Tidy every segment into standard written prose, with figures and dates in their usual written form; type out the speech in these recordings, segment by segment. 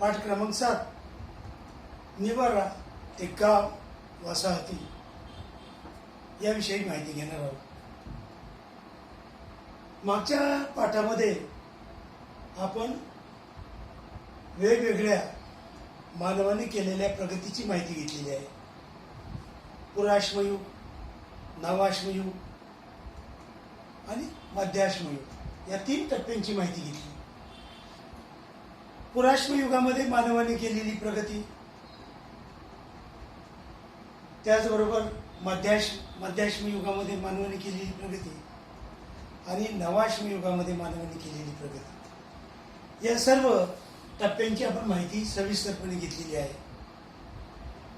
पाठ क्रमांक 7 निवारा ते गाव वसाहती याविषयी माहिती घेणार आहोत. मागच्या पाठामध्ये आपण वेगवेगळ्या मानवाने केलेल्या प्रगतीची माहिती घेतलेली आहे. पुराश्मयुग, नवाश्मयुग आणि मध्याश्मयुग या 3 टप्प्यांची माहिती घेतली. पुराश्मयुगामध्ये मानवाने केलेली प्रगती, त्याचबरोबर मध्याश्मयुगामध्ये मानवाने केलेली प्रगती आणि नवाश्मयुगामध्ये मानवाने केलेली प्रगती, या सर्व टप्प्यांची आपण माहिती सविस्तरपणे घेतलेली आहे.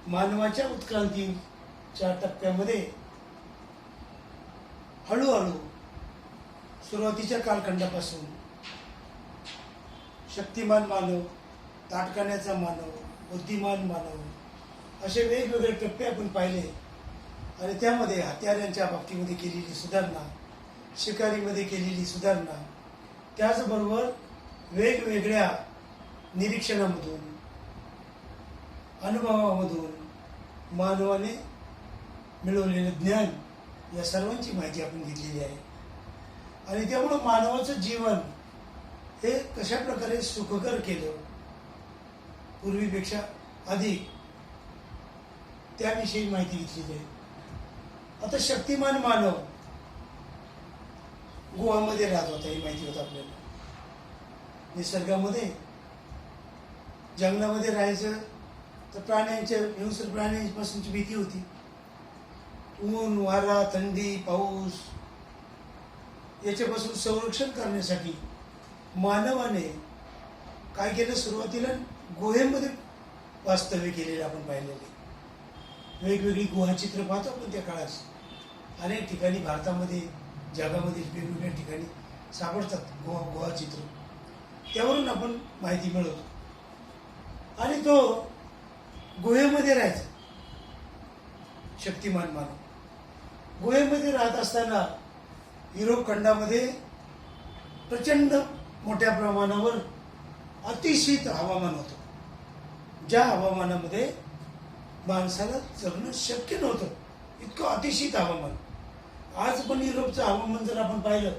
मानवाच्या उत्क्रांतीच्या टप्प्यामध्ये हळूहळू सुरुवातीच्या कालखंडापासून शक्तिमान मानव, ताठकाण्याचा मानव, बुद्धिमान मानव असे वेगवेगळे टप्पे आपण पाहिले आणि त्यामध्ये हत्यारांच्या बाबतीमध्ये केलेली सुधारणा, शिकारीमध्ये केलेली सुधारणा, त्याचबरोबर वेगवेगळ्या निरीक्षणामधून, अनुभवामधून मानवाने मिळवलेले ज्ञान या सर्वांची माहिती आपण घेतलेली आहे. आणि त्यामुळं मानवाचं जीवन हे कशा प्रकारे सुखकर केलं पूर्वीपेक्षा अधिक, त्याविषयी माहिती घेतलेली आहे. आता शक्तिमान मानव गुहामध्ये राहत होता ही माहिती होतं आपल्याला. निसर्गामध्ये जंगलामध्ये राहायचं तर प्राण्यांच्या, हिंस्र प्राण्यांपासूनची भीती होती. ऊन, वारा, थंडी, पाऊस याच्यापासून संरक्षण करण्यासाठी मानवाने काय केलं, सुरुवातीला गुहेमध्ये वास्तव्य केलेलं आपण पाहिलेले. वेगवेगळी गुहाचित्र पाहतो आपण त्या काळात अनेक ठिकाणी भारतामध्ये, जगामध्ये वेगवेगळ्या ठिकाणी सापडतात गुहाचित्र. त्यावरून आपण माहिती मिळवतो. आणि तो गुहेमध्ये राहायचा शक्तिमान मानव. गुहेमध्ये राहत असताना युरोप खंडामध्ये प्रचंड मोठ्या प्रमाणावर अतिशीत हवामान होतं, ज्या हवामानामध्ये माणसाला जगणं शक्य नव्हतं, इतकं अतिशीत हवामान. आज पण युरोपचं हवामान जर आपण पाहिलं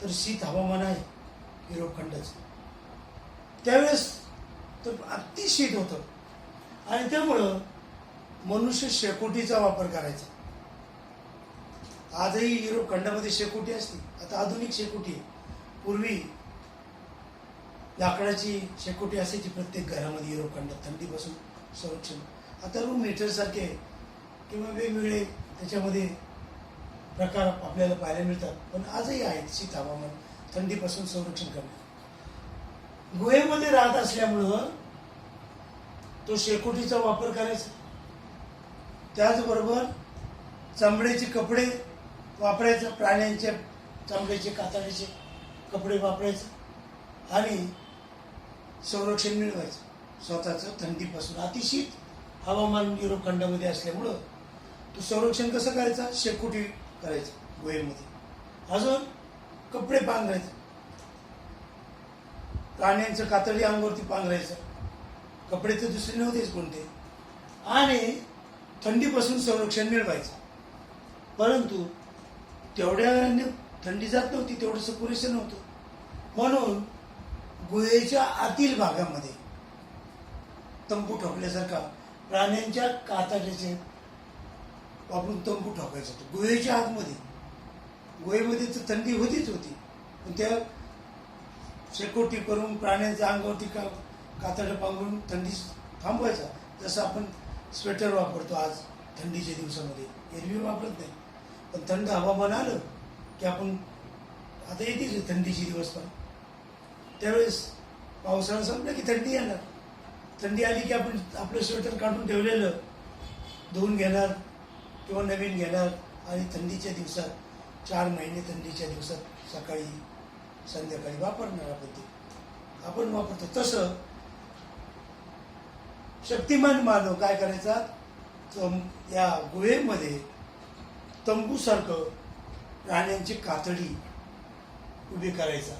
तर शीत हवामान आहे युरोप खंडाचं. त्यावेळेस तर अतिशीत होतं आणि त्यामुळं मनुष्य शेकोटीचा वापर करायचा. आजही युरोप खंडामध्ये शेकोटी असते, आता आधुनिक शेकोटी आहे. पूर्वी लाकडाची शेकोटी असायची प्रत्येक घरामध्ये युरोप खंडात थंडीपासून संरक्षण. आता रूम हीटरसारखे किंवा वेगवेगळे त्याच्यामध्ये प्रकार आपल्याला पाहायला मिळतात, पण आजही आहेत शीत हवामान थंडीपासून संरक्षण करणे. गुहेमध्ये राहत असल्यामुळं तो शेकोटीचा वापर करायचा. त्याचबरोबर चमड्याचे कपडे वापरायचा, प्राण्यांच्या चमड्याचे, कातडीचे कपडे वापरायचे आणि संरक्षण मिळवायचं स्वतःचं थंडीपासून. अतिशीत हवामान युरोप खंडामध्ये असल्यामुळं तो संरक्षण कसं करायचा, शेकोटी करायचं गुहेमध्ये. अजून कपडे पांघरायचे, प्राण्यांचं कातडी अंगावरती पांघरायचं, कपडे तर दुसरे नव्हतेच कोणते, आणि थंडीपासून संरक्षण मिळवायचं. परंतु तेवढ्याने थंडी जात नव्हती, तेवढंसं पुरेसं नव्हतं. म्हणून गुहेच्या आतील भागामध्ये तंबू ठोकल्यासारखा प्राण्यांच्या कातड्याचे वापरून तंबू ठोकायचा होतो गुहेच्या आतमध्ये. गुहेमध्ये तर थंडी होतीच होती, पण त्या शेकोटी करून प्राण्यांच्या अंगावरती कातडं पांघरून थंडी थांबवायचा. जसं आपण स्वेटर वापरतो आज थंडीच्या दिवसामध्ये, एरवी वापरत नाही, पण थंड हवामान आलं की आपण, आता येतेच थंडीचे दिवस, पण त्यावेळेस पावसाळा संपला की थंडी येणार. थंडी आली की आपण आपलं स्वेटर काढून ठेवलेलं धुवून घेणार किंवा नवीन घेणार आणि थंडीच्या दिवसात 4 महिने थंडीच्या दिवसात सकाळी संध्याकाळी वापरणार आपण वापरतो. तसं शक्तिमान मानव काय करायचा, या गुहेमध्ये तंबूसारखं प्राण्यांची कातडी उभी करायचा.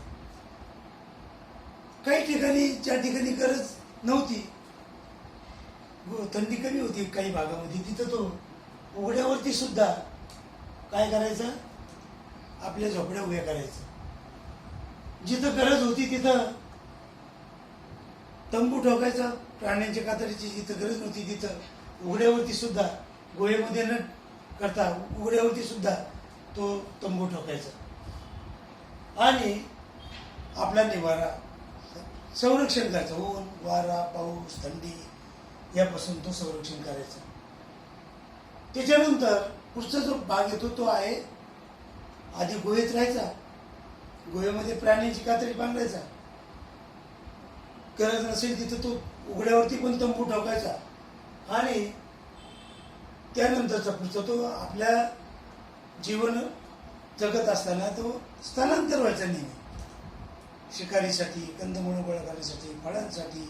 काही ठिकाणी ज्या ठिकाणी गरज नव्हती. थंडी कमी होती काही भागामध्ये, तिथं तो उघड्यावरती सुद्धा काय करायचं, आपल्या झोपड्या उभ्या करायचं. जिथं गरज होती तिथं तंबू ठोकायचा, प्राण्यांच्या कातडीची जिथं गरज नव्हती तिथं उघड्यावरती सुद्धा, गोळेमध्ये न करता उघड्यावरती सुद्धा तो तंबू ठोकायचा आणि आपला निवारा संरक्षण करायचं. ऊन, वारा, पाऊस, थंडी यापासून तो संरक्षण करायचा. त्याच्यानंतर पुढचा जो भाग येतो तो आहे, आधी गुहेत राहायचा, गुहेमध्ये प्राण्यांची कातडी बांधायचा, गरज नसेल तिथं तो उघड्यावरती पण तंबू ठोकायचा आणि त्यानंतरचा पुढचा तो आपल्या जीवन जगत असताना तो स्थलांतर व्हायचा नेहमी, शिकारीसाठी, कंदमुळं गोळा करण्यासाठी, फळांसाठी,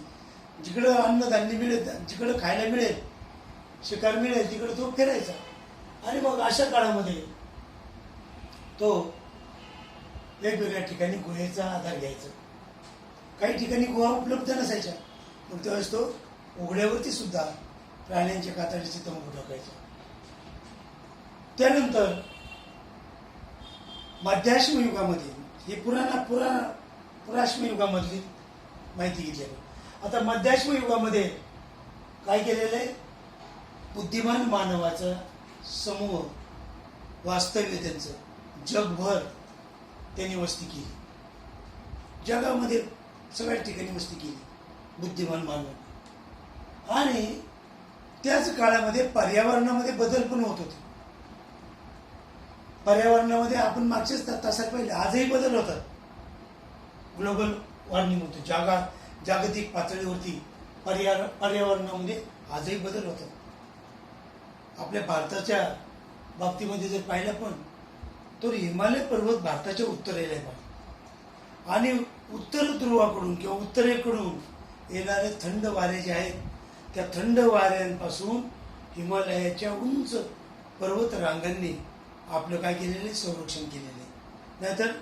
जिकडं अन्नधान्य मिळेल, जिकडं खायला मिळेल, शिकार मिळेल तिकडं तो फिरायचा. आणि मग अशा काळामध्ये तो वेगवेगळ्या ठिकाणी गुहेचा आधार घ्यायचा. काही ठिकाणी गुहा उपलब्ध नसायच्या, मग त्यावेळेस तो उघड्यावरती सुद्धा प्राण्यांच्या कातडीचे तंबू ठोकायचा. त्यानंतर मध्याश्म युगामध्ये, हे पुराश्म युगामधली माहिती घेतली. आता मध्याश्म युगामध्ये काय केलेलं आहे, बुद्धिमान मानवाचा समूह, वास्तव्य त्यांचं जगभर त्यांनी वस्ती केली. जगामध्ये सगळ्या ठिकाणी वस्ती केली बुद्धिमान मानव. आणि त्याच काळामध्ये पर्यावरणामध्ये बदल पण होत होते. पर्यावरणामध्ये आपण मागच्याच तासात पाहिले, आजही बदल होतात. ग्लोबल वॉर्मिंग होतं, जागतिक पातळीवरती पर्यावरणामध्ये आजही बदल होतात. आपल्या भारताच्या बाबतीमध्ये जर पाहिलं पण, तर हिमालय पर्वत भारताच्या उत्तरेला आहे आणि उत्तर ध्रुवाकडून किंवा उत्तरेकडून येणारे थंड वारे जे आहेत, त्या थंड वाऱ्यांपासून हिमालयाच्या उंच पर्वत रांगांनी आपलं काय केलेलं आहे, संरक्षण केलेलं आहे. नाहीतर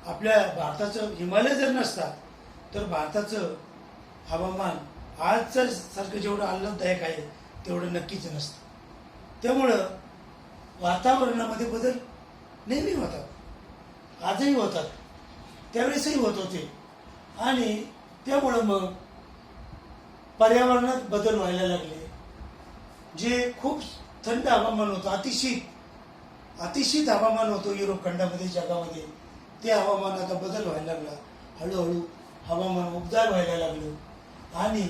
आपल्या भारताचं हिमालय जर नसता तर भारताचं हवामान आजचं सारखं जेवढं आल्हाददायक आहे तेवढं नक्कीच नसतं. त्यामुळं वातावरणामध्ये बदल नेहमी होतात, आजही होतात, त्यावेळेसही होत होते. आणि त्यामुळं मग पर्यावरणात बदल व्हायला लागले. जे खूप थंड हवामान होतं, अतिशीत हवामान होतं युरोप खंडामध्ये, जगामध्ये, ते हवामान आता बदल व्हायला लागला. हळूहळू हवामान उबदार व्हायला लागलं आणि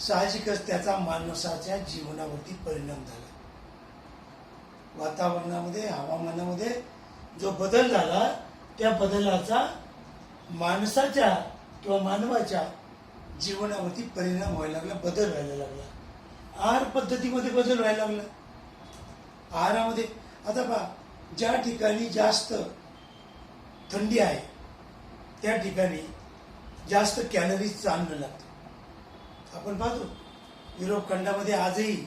साहजिकच त्याचा माणसाच्या जीवनावरती परिणाम झाला. वातावरणामध्ये, हवामानामध्ये जो बदल झाला, त्या बदलाचा माणसाच्या किंवा मानवाच्या जीवनावरती परिणाम व्हायला लागला, बदल व्हायला लागला. आहार पद्धतीमध्ये बदल व्हायला लागला. आहारामध्ये आता पहा, ज्या ठिकाणी जास्त थंडी आहे त्या ठिकाणी जास्त कॅलरीजचं अन्न लागतं. आपण पाहतो युरोप खंडामध्ये आजही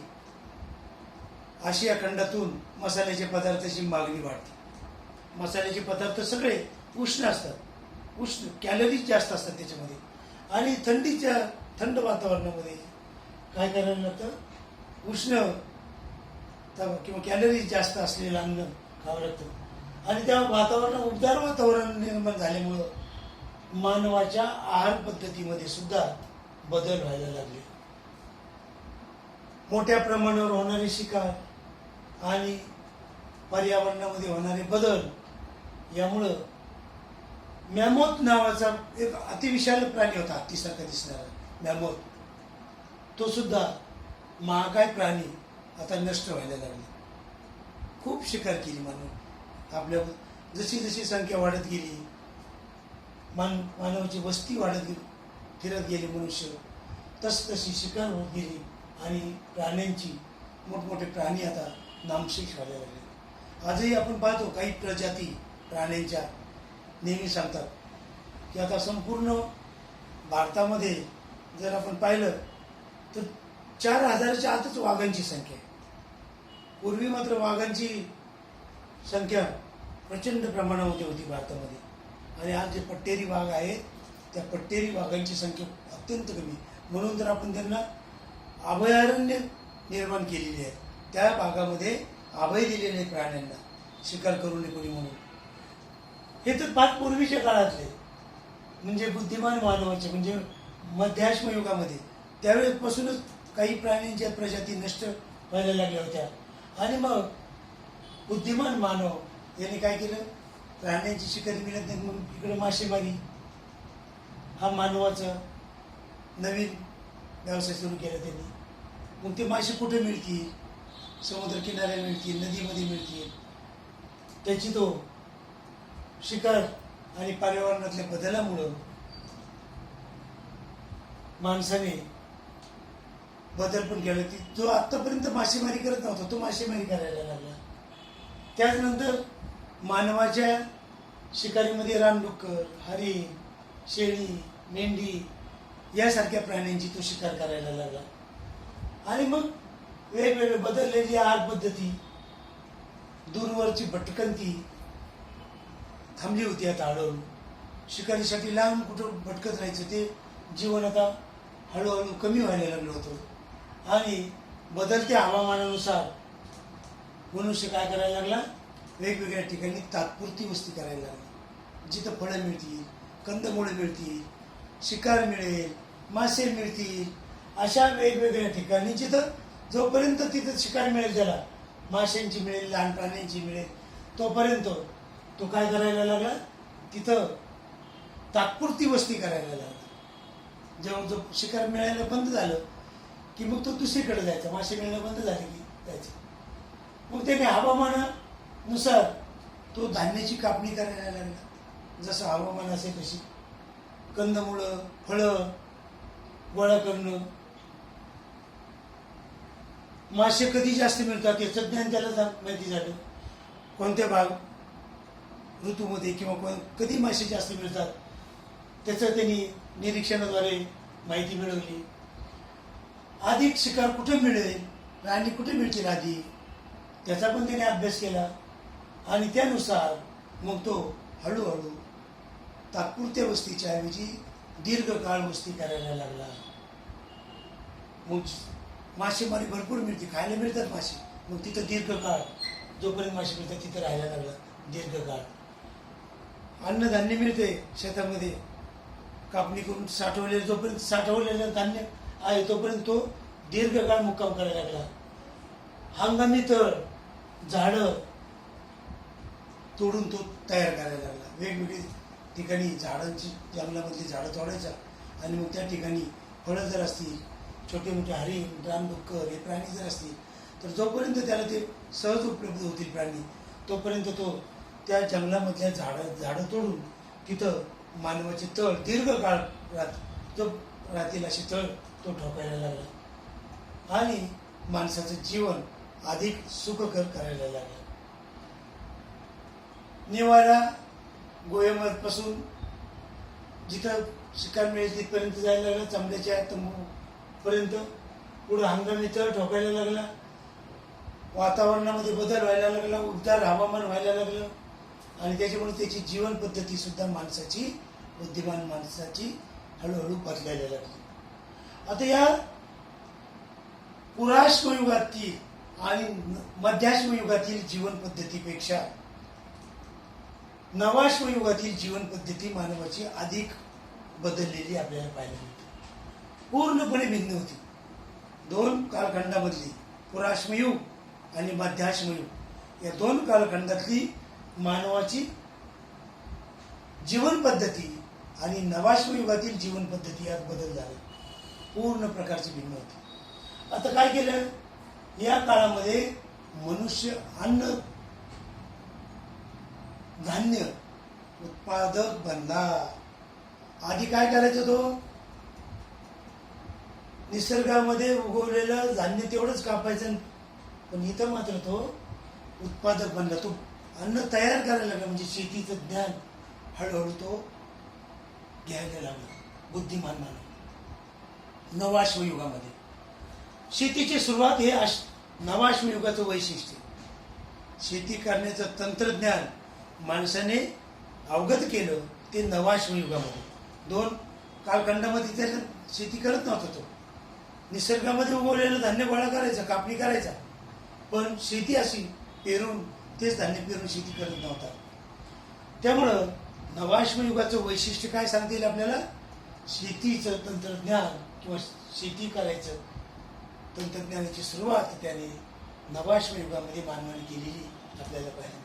आशिया खंडातून मसाल्याच्या पदार्थाची मागणी वाढते. मसाल्याचे पदार्थ सगळे उष्ण असतात, उष्ण, कॅलरीज जास्त असतात त्याच्यामध्ये. आणि थंड वातावरणामध्ये काय करायला लागतं, उष्ण किंवा कॅलरीज जास्त असलेलं अन्न खावं लागतं. आणि त्या उबदार वातावरण निर्माण झाल्यामुळं मानवाच्या आहार पद्धतीमध्ये सुद्धा बदल व्हायला लागले. मोठ्या प्रमाणावर होणारे शिकार आणि पर्यावरणामध्ये होणारे बदल यामुळं मॅमोथ नावाचा एक अतिविशाल प्राणी होता, हत्तीसारखा दिसणारा मॅमोथ, तो सुद्धा महाकाय प्राणी आता नष्ट व्हायला लागले. खूप शिकार केली मानव. आपल्या जशी जशी संख्या वाढत गेली, मानवाची वस्ती वाढत गेली, फिरत गेले मनुष्य, तशी शिकार होत गेली आणि प्राण्यांची, मोठमोठे प्राणी आता नामशेष व्हायला लागले. आजही आपण पाहतो काही प्रजाती प्राण्यांच्या नेहमी सांगतात की आता संपूर्ण भारतामध्ये जर आपण पाहिलं तर 4,000च्या आतच वाघांची संख्या आहे. पूर्वी मात्र वाघांची संख्या प्रचंड प्रमाणामध्ये होती भारतामध्ये. आणि आज जे पट्टेरी वाघ आहेत त्या पट्टेरी वाघांची संख्या अत्यंत कमी. म्हणून तर आपण त्यांना अभयारण्य निर्माण केलेली आहे. त्या भागामध्ये अभय दिलेले आहे प्राण्यांना, शिकार करू नये कोणी म्हणून. हे तर फार पूर्वीच्या काळातले, म्हणजे बुद्धिमान मानवाचे, म्हणजे मध्याश्म युगामध्ये त्यावेळेपासूनच काही प्राण्यांच्या प्रजाती नष्ट व्हायला लागल्या होत्या. आणि मग बुद्धिमान मानव यांनी काय केलं, प्राण्यांची शिकारी मिळत नाही म्हणून इकडे मासेमारी हा मानवाचा नवीन व्यवसाय सुरू केला त्यांनी. मग ते मासे कुठे मिळतील, समुद्र किनाऱ्याला मिळतील, नदीमध्ये मिळतील. त्याची तो शिकार आणि पर्यावरणातल्या बदलामुळं माणसाने बदल पण केला की जो आत्तापर्यंत मासेमारी करत नव्हता तो मासेमारी करायला लागला. त्याचनंतर मानवाच्या शिकारीमध्ये रानडुक्कर, हरिण, शेळी, मेंढी यासारख्या प्राण्यांची तो शिकार करायला लागला. आणि मग वेगवेगळे बदललेली आहार पद्धती, दूरवरची भटकंती थांबली होती आता हळूहळू. शिकारीसाठी लांब कुठं भटकत राहायचं ते जीवन आता हळूहळू कमी व्हायला लागलं होतं. आणि बदलत्या हवामानानुसार मनुष्य काय करायला लागला, वेगवेगळ्या ठिकाणी तात्पुरती वस्ती करायला लागली. जिथं फळं मिळतील, कंदमुळं मिळतील, शिकार मिळेल, मासे मिळतील, अशा वेगवेगळ्या ठिकाणी जिथं जोपर्यंत तिथं शिकार मिळेल, त्याला माशांची मिळेल, लहान प्राण्यांची मिळेल, तोपर्यंत तो काय करायला लागला, तिथं तात्पुरती वस्ती करायला लागला. जेव्हा जो शिकार मिळायला बंद झालं की मग तो दुसरीकडे जायचा, मासे मिळणं बंद झाले की जायचं. मग त्याने हवामानानुसार तो धान्याची कापणी करायला लागला. जसं हवामान असे तशी कंदमुळं, फळं गोळा करणं. मासे कधी जास्त मिळतात याचं ज्ञान त्याला माहिती झालं. कोणत्या भाग ऋतूमध्ये किंवा कधी मासे जास्त मिळतात त्याचं त्यांनी निरीक्षणाद्वारे माहिती मिळवली. अधिक शिकार कुठे मिळेल, प्राणी कुठे मिळतील आधी, त्याचा पण त्याने अभ्यास केला. आणि त्यानुसार मग तो हळूहळू तात्पुरत्या वस्तीच्या ऐवजी दीर्घकाळ वस्ती करायला लागला. मग मासेमारी भरपूर मिळते, खायला मिळतात मासे, मग तिथं दीर्घकाळ जोपर्यंत मासे मिळतात तिथं राहायला लागला दीर्घकाळ. अन्नधान्य मिळते शेतामध्ये, कापणी करून साठवलेलं, जोपर्यंत साठवलेलं धान्य आहे तोपर्यंत तो दीर्घकाळ मुक्काम करायला लागला. हंगामी तळ, झाडं तोडून तो तयार करायला लागला. वेगवेगळी ठिकाणी झाडांची, जंगलामधली झाडं तोडायचा आणि मग त्या ठिकाणी फळं जर असतील, छोटे मोठे हरिण, रानडुक्कर हे प्राणी जर असतील तर जोपर्यंत त्याला ते सहज उपलब्ध होतील प्राणी, तोपर्यंत तो त्या जंगलामधल्या झाडं तोडून तिथं मानवाचे तळ दीर्घकाळ राहतील असे तळ तो ठोकायला लागला. आणि माणसाचं जीवन अधिक सुखकर करायला लागलं. निवारा गोव्यापासून जिथं शिकार मिळेल तिथपर्यंत जायला लागला, चांबड्याच्या तंबूपर्यंत. पुढं हंगामी तळ ठोकायला लागला, वातावरणामध्ये बदल व्हायला लागला, उबदार हवामान व्हायला लागलं. आणि त्याच्यामुळे त्याची जीवन पद्धती सुद्धा माणसाची, बुद्धिमान माणसाची हळूहळू बदलायला लागली. आता या पुराश्म युगातील आणि मध्याश्म युगातील जीवन पद्धतीपेक्षा नवाश्म युगातील जीवन पद्धती मानवाची अधिक बदललेली आपल्याला पाहायला मिळते. पूर्णपणे भिन्न होती. दोन कालखंडामधली पुराश्मयुग आणि मध्याश्मयुग या दोन कालखंडातली मानवाची जीवन पद्धती आणि नवाश्म युगातील जीवन पद्धती यात बदल झाला. पूर्ण प्रकारची भिन्न होती. आता काय केलं, या काळामध्ये मनुष्य अन्न धान्य उत्पादक बनला. आधी काय करायचं, तो निसर्गामध्ये उगवलेलं धान्य तेवढंच कापायचं, पण इथं मात्र तो उत्पादक बनला. तो अन्न तयार करायला लागला, म्हणजे शेतीचं ज्ञान हळूहळू तो घ्यायला लागला. बुद्धिमान मानव नवाश्म युगामध्ये शेतीची सुरुवात हे नवाश्म युगाचं वैशिष्ट्य. शेती करण्याचं तंत्रज्ञान माणसाने अवगत केलं ते नवाश्म युगामध्ये. दोन कालखंडामध्ये त्याला शेती करत नव्हता तो. निसर्गामध्ये उगवलेलं धान्य गोळा करायचा, कापणी करायचा, पण शेती अशी पेरून तेच धान्य पेरून शेती करत नव्हता. त्यामुळं नवाश्मयुगाचं वैशिष्ट्य काय सांगता येईल आपल्याला? शेतीचं तंत्रज्ञान किंवा शेती करायचं तंत्रज्ञानाची सुरुवात त्याने नवाश्मयुगामध्ये मानवाने केलेली आपल्याला पाहिजे.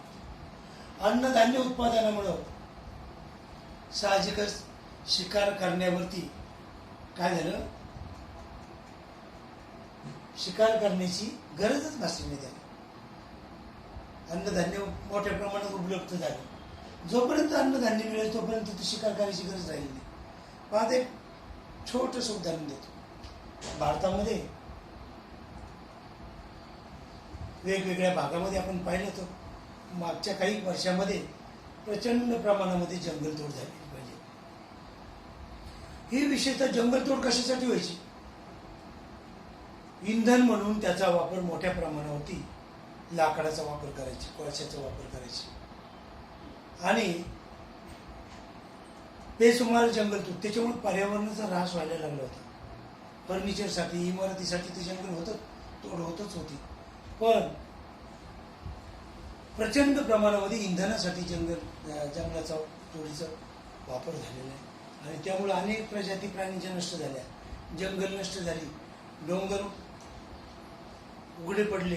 अन्नधान्य उत्पादनामुळं साहजिकच शिकार करण्यावरती काय झालं, शिकार करण्याची गरजच भासली नाही त्याला. अन्नधान्य मोठ्या प्रमाणात उपलब्ध झालं. जोपर्यंत अन्नधान्य मिळेल तोपर्यंत ती शिकार करायची गरज राहिली नाही. पण आता एक छोटंसं उदाहरण देतो. भारतामध्ये वेगवेगळ्या भागामध्ये आपण पाहिलं तर मागच्या काही वर्षामध्ये प्रचंड प्रमाणामध्ये जंगलतोड झाली पाहिजे. ही विशेषतः जंगलतोड कशासाठी व्हायची? इंधन म्हणून त्याचा वापर मोठ्या प्रमाणावरती लाकडाचा वापर करायचे, कोळशाचा वापर करायचे आणि बेसुमार जंगलतोड. त्याच्यामुळे पर्यावरणाचा ऱ्हास व्हायला लागला होता. फर्निचरसाठी, इमारतीसाठी ते जंगल होतं, तोड होतच होती. पण प्रचंड प्रमाणामध्ये इंधनासाठी जंगलाचा तोडीचा वापर झालेला आहे आणि त्यामुळे अनेक प्रजाती प्राण्यांच्या नष्ट झाल्या, जंगल नष्ट झाली, डोंगर उघडे पडले,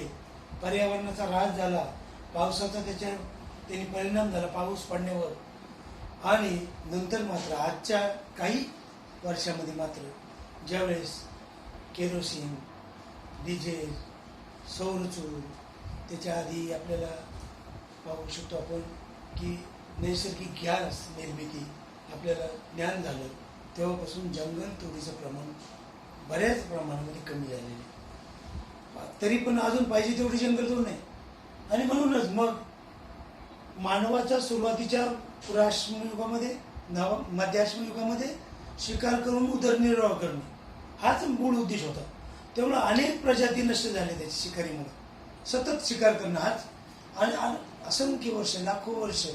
पर्यावरणाचा ऱ्हास झाला, पावसाचा त्यांनी परिणाम झाला पाऊस पडण्यावर. आणि नंतर मात्र आजच्या काही वर्षामध्ये मात्र ज्यावेळेस केरोसिन, डिझेल, सौरचूल, त्याच्या आधी आपल्याला पाहू शकतो आपण की नैसर्गिक गॅस निर्मिती आपल्याला ज्ञान झालं, तेव्हापासून जंगल तोडीचं प्रमाण बऱ्याच प्रमाणामध्ये कमी झालेलं आहे. तरी पण अजून पाहिजे तेवढी जंगलतोड नाही. आणि म्हणूनच मग मानवाच्या सुरुवातीच्या पुराश्मयुगामध्ये, मध्याश्मयुगामध्ये शिकार करून उदरनिर्वाह करणे हाच मूळ उद्देश होता. त्यामुळे अनेक प्रजाती नष्ट झाल्या त्याच्या शिकारीमुळे. सतत शिकार करणं हाच आणि असंख्य वर्ष, लाखो वर्ष,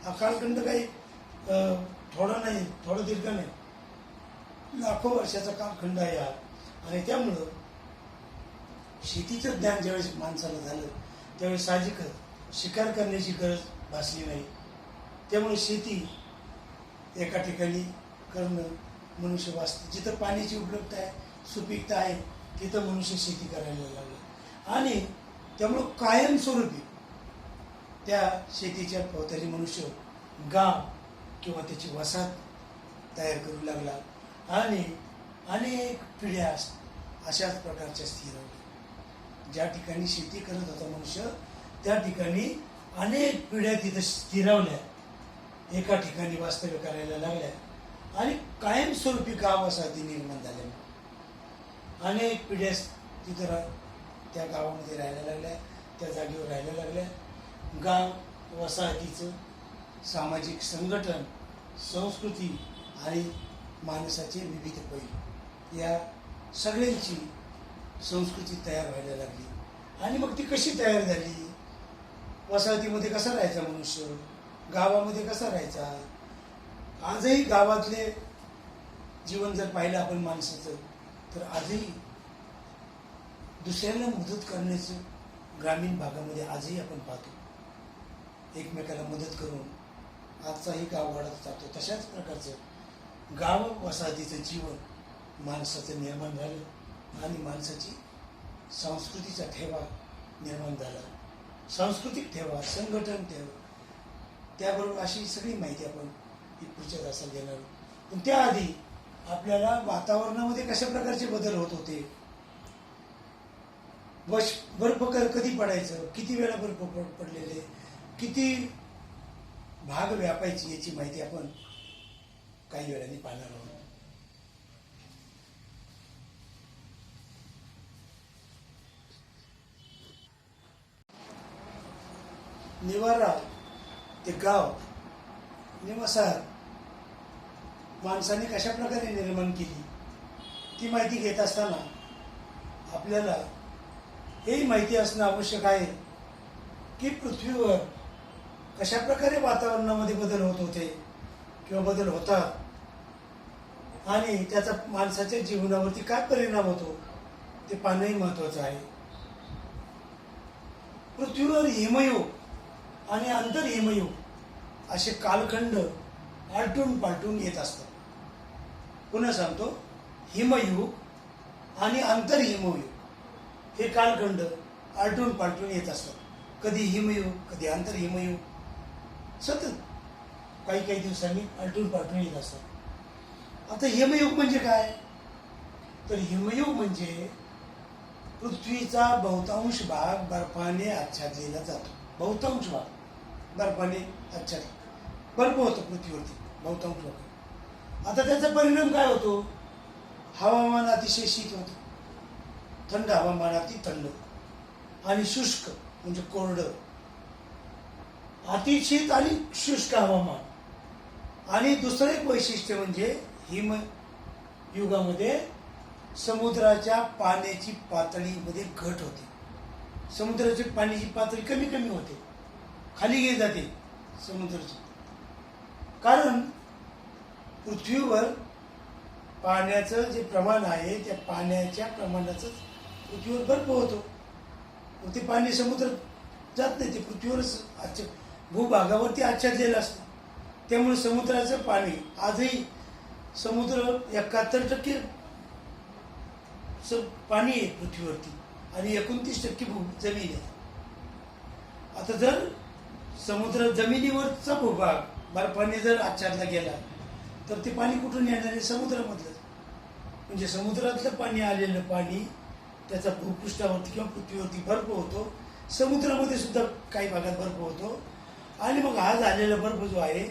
हा कालखंड काही थोडा नाही, थोडं दीर्घ नाही, लाखो वर्षाचा कालखंड आहे हा. आणि त्यामुळं शेतीचं ज्ञान ज्यावेळेस माणसाला झालं त्यावेळेस साहजिकच शिकार करण्याची गरज भासली नाही. त्यामुळे शेती एका ठिकाणी करणं, मनुष्य वाचतं. जिथं पाण्याची उपलब्धता आहे, सुपीकता आहे, तिथं मनुष्य शेती करायला लागलं आणि त्यामुळं कायमस्वरूपी त्या शेतीच्या भोवताली मनुष्य गाव किंवा त्याची वसाहत तयार करू लागला आणि अनेक पिढ्या अशाच प्रकारच्या स्थिर होत्या. ज्या ठिकाणी शेती करत होता मनुष्य त्या ठिकाणी अनेक पिढ्या तिथं स्थिरावल्या, एका ठिकाणी वास्तव्य करायला लागल्या आणि कायमस्वरूपी गाव वसाहती निर्माण झाल्या. अनेक पिढ्या तिथं त्या गावामध्ये राहायला लागल्या, त्या जागेवर राहायला लागल्या. गाव वसाहतीचं सामाजिक संघटन, संस्कृती आणि माणसाचे विविध पैलू या सगळ्यांची संस्कृती तयार व्हायला लागली. आणि मग ती कशी तयार झाली? वसाहतीमध्ये कसा राहायचा मनुष्य, गावामध्ये कसा राहायचा. आजही गावातले जीवन जर पाहिलं आपण माणसाचं तर आजही दुसऱ्याला मदत करण्याचं ग्रामीण भागामध्ये आजही आपण पाहतो. एकमेकाला मदत करून आजचाही गाव वाढत जातो. तशाच प्रकारचं गाव वसाहतीचं जीवन माणसाचं निर्माण झालं आणि माणसाची संस्कृतीचा ठेवा निर्माण झाला. सांस्कृतिक ठेवा, संघटन ठेवा, त्याबरोबर अशी सगळी माहिती आपण पुढच्या तासाला देणार. पण त्याआधी आपल्याला वातावरणामध्ये कशा प्रकारचे बदल होत होते, बर्फ कधी पडायचं, किती वेळा बर्फ पडलेले, किती भाग व्यापायची याची माहिती आपण काही वेळाने पाहणार आहोत. निवारा ते गाव निवासार माणसाने कशा प्रकारे निर्माण केली ती माहिती घेत असताना आपल्याला हेही माहिती असणं आवश्यक आहे की पृथ्वीवर कशा प्रकारे वातावरणामध्ये बदल होत होते किंवा बदल होतात. आणि त्याचा माणसाच्या जीवनावरती काय परिणाम होतो ते पाहणंही महत्वाचं आहे. पृथ्वीवर हिमयुग आणि आंतर हिमयुग असे कालखंड आलटून पालटून येत असतात. पुन्हा सांगतो, हिमयुग आणि आंतर हिमयुग हे कालखंड आलटून पालटून येत असतात. कधी हिमयुग, कधी आंतर हिमयुग, सतत काही काही दिवसांनी आलटून पालटून येत असतात. आता हिमयुग म्हणजे काय? तर हिमयुग म्हणजे पृथ्वीचा बहुतांश भाग बर्फाने आच्छादलेला जातो. बहुतांश भाग बर्फाने आच्छादला, बर्फ होतो पृथ्वीवरती बहुतांश भाग. आता त्याचा परिणाम काय होतो? हवामान अतिशय शीत होतं, थंड हवामान अति थंड, आणि शुष्क म्हणजे कोरडं, अतिशीत आणि शुष्क हवामान. आणि दुसरं एक वैशिष्ट्य म्हणजे हिमयुगामध्ये समुद्राच्या पाण्याची पातळीमध्ये घट होते. समुद्राची पाण्याची पातळी कमी कमी होते, खाली गेली जाते समुद्राची. कारण पृथ्वीवर पाण्याचं जे प्रमाण आहे त्या पाण्याच्या प्रमाणाचं पृथ्वीवर बर्फ होतो. ते पाणी समुद्रात जात नाही, ते पृथ्वीवरच भूभागावरती आच्छादलेलं असतं. त्यामुळे समुद्राचं पाणी आजही समुद्र 71% पाणी आहे पृथ्वीवरती आणि 29% जमीन आहे. आता जर समुद्र जमिनीवरचा भूभाग बर्फाने जर आच्छादला गेला तर ते पाणी कुठून येणार आहे? समुद्रामधलं. म्हणजे समुद्रातलं पाणी आलेलं पाणी त्याचा भूपृष्ठावरती किंवा पृथ्वीवरती बर्फ होतो. समुद्रामध्ये सुद्धा काही भागात बर्फ होतो. आणि मग हा झालेला बर्फ जो आहे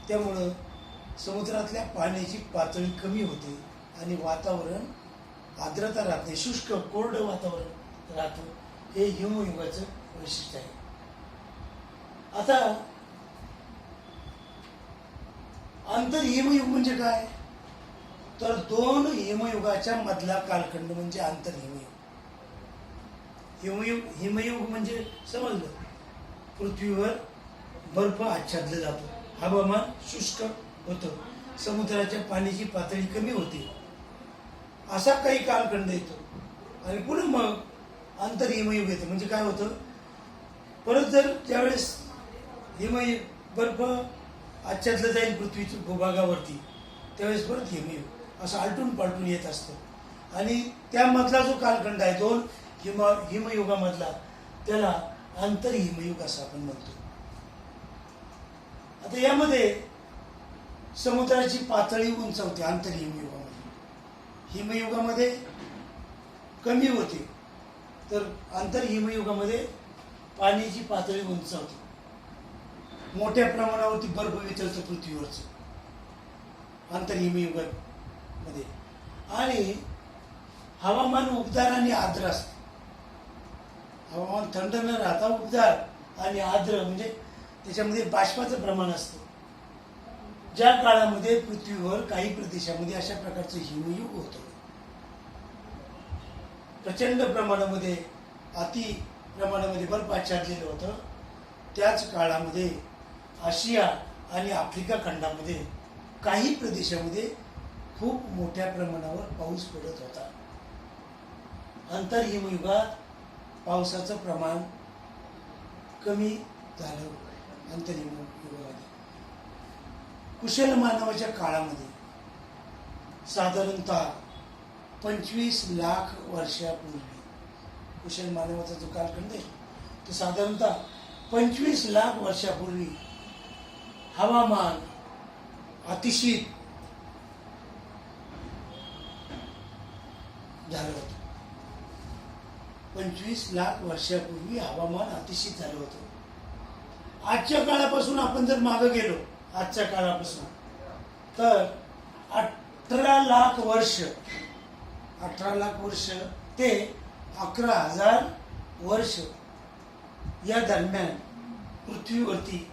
त्यामुळं समुद्रातल्या पाण्याची पातळी कमी होते आणि वातावरण आर्द्रता राहत नाही, शुष्क कोरडं वातावरण राहतं. हे हिमयुगाचं वैशिष्ट्य आहे. आता आंतर हिमयुग म्हणजे काय? तर दोन हिमयुगाच्या मधला कालखंड म्हणजे आंतर हिमयुग. हिमयुग म्हणजे समजलं, पृथ्वीवर बर्फ आच्छादला जातो, हवामान शुष्क होतं, समुद्राच्या पाण्याची पातळी कमी होते, असा काही कालखंड येतो. आणि पुढे मग आंतर हिमयुग येतं. म्हणजे काय होतं? परत जर ज्यावेळेस बर्फ आच्छादलं जाईल पृथ्वीच्या भूभागावरती त्यावेळेस परत हिमयुग असं आलटून पालटून येत असतं. आणि त्यामधला जो कालखंड आहे दोन हिमयुगामधला त्याला आंतर हिमयुग असं आपण म्हणतो. आता यामध्ये समुद्राची पातळी उंचावते आंतर हिमयुगामध्ये. हिमयुगामध्ये कमी होते तर आंतर हिमयुगामध्ये पाण्याची पातळी उंचावते. मोठ्या प्रमाणावरती बर्फ वितळतं पृथ्वीवरचं आंतर हिमयुगामध्ये. आणि हवामान उबदार आणि आर्द्र असतं. हवामान थंड न राहता उबदार आणि आर्द्र म्हणजे त्याच्यामध्ये बाष्पाचं प्रमाण असतं. ज्या काळामध्ये पृथ्वीवर काही प्रदेशामध्ये अशा प्रकारचं हिमयुग होतं, प्रचंड प्रमाणामध्ये अति प्रमाणामध्ये बर्फ आच्छादलेलं होतं, त्याच काळामध्ये आशिया आणि आफ्रिका खंडामध्ये काही प्रदेशामध्ये खूप मोठ्या प्रमाणावर पाऊस पडत होता. आंतर हिमयुगात पावसाचं प्रमाण कमी झालं. आंतर हिमयुगामध्ये कुशल मानवाच्या काळामध्ये साधारणतः 25 लाख वर्षापूर्वी, कुशल मानवाचा जो कालखंड आहे तो साधारणतः 25 लाख वर्षापूर्वी हवामान अतिशीत झालं होतं. 25 लाख वर्षापूर्वी हवामान अतिशीत झालं होतं. आजच्या काळापासून आपण जर मागे गेलो, आजच्या काळापासून तर 18 लाख वर्ष ते 11,000 वर्ष या दरम्यान पृथ्वीवरती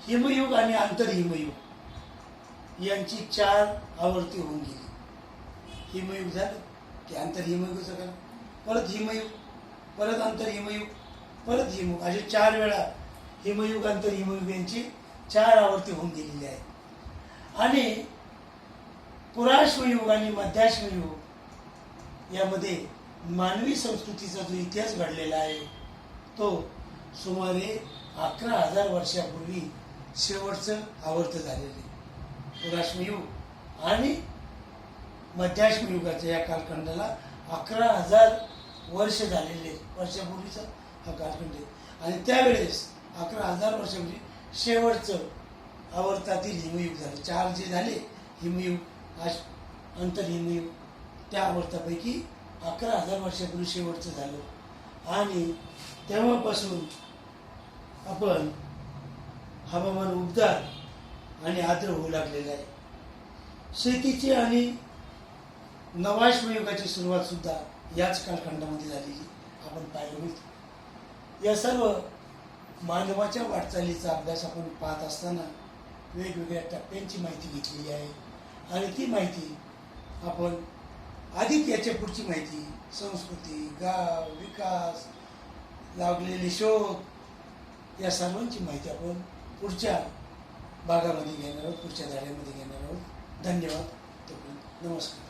हिमयुग आणि आंतर हिमयुग यांची 4 आवर्ती होऊन गेली. हिमयुग झालं की आंतर हिमयुगाचं काय, परत हिमयुग, परत आंतर हिमयुग, परत हिमयुग, असे 4 वेळा हिमयुग आंतर हिमयुग यांची 4 आवर्ती होऊन गेलेली आहे. आणि पुराश्मयुग आणि मध्याश्मयुग यामध्ये मानवी संस्कृतीचा जो इतिहास घडलेला आहे तो सुमारे 11,000 वर्षापूर्वी शेवटचं आवर्त झालेले. पुराश्मयुग आणि मध्याश्मयुगाच्या या कालखंडाला 11,000 वर्ष झालेले वर्षापूर्वीचा हा कालखंड आहे. आणि त्यावेळेस 11,000 वर्षापूर्वी शेवटचं आवर्तातील हिमयुग झालं. 4 जे झाले हिमयुग, आंतरहिमयुग, त्या आवर्तापैकी 11,000 वर्षापूर्वी शेवटचं झालं. आणि तेव्हापासून आपण हवामान उबदार आणि आर्द्र होऊ लागलेलं आहे. शेतीची आणि नवाश्मयुगाची सुरुवात सुद्धा याच कालखंडामध्ये झालेली आपण पाहायला मिळतो. या सर्व मानवाच्या वाटचालीचा अभ्यास आपण पाहत असताना वेगवेगळ्या टप्प्यांची माहिती घेतलेली आहे. आणि ती माहिती आपण अधिक याच्या पुढची माहिती, संस्कृती, गाव, विकास, लागलेले शोध, या सर्वांची माहिती आपण पुढच्या भागामध्ये घेणार आहोत, पुढच्या धड्यामध्ये घेणार आहोत. धन्यवाद. नमस्कार.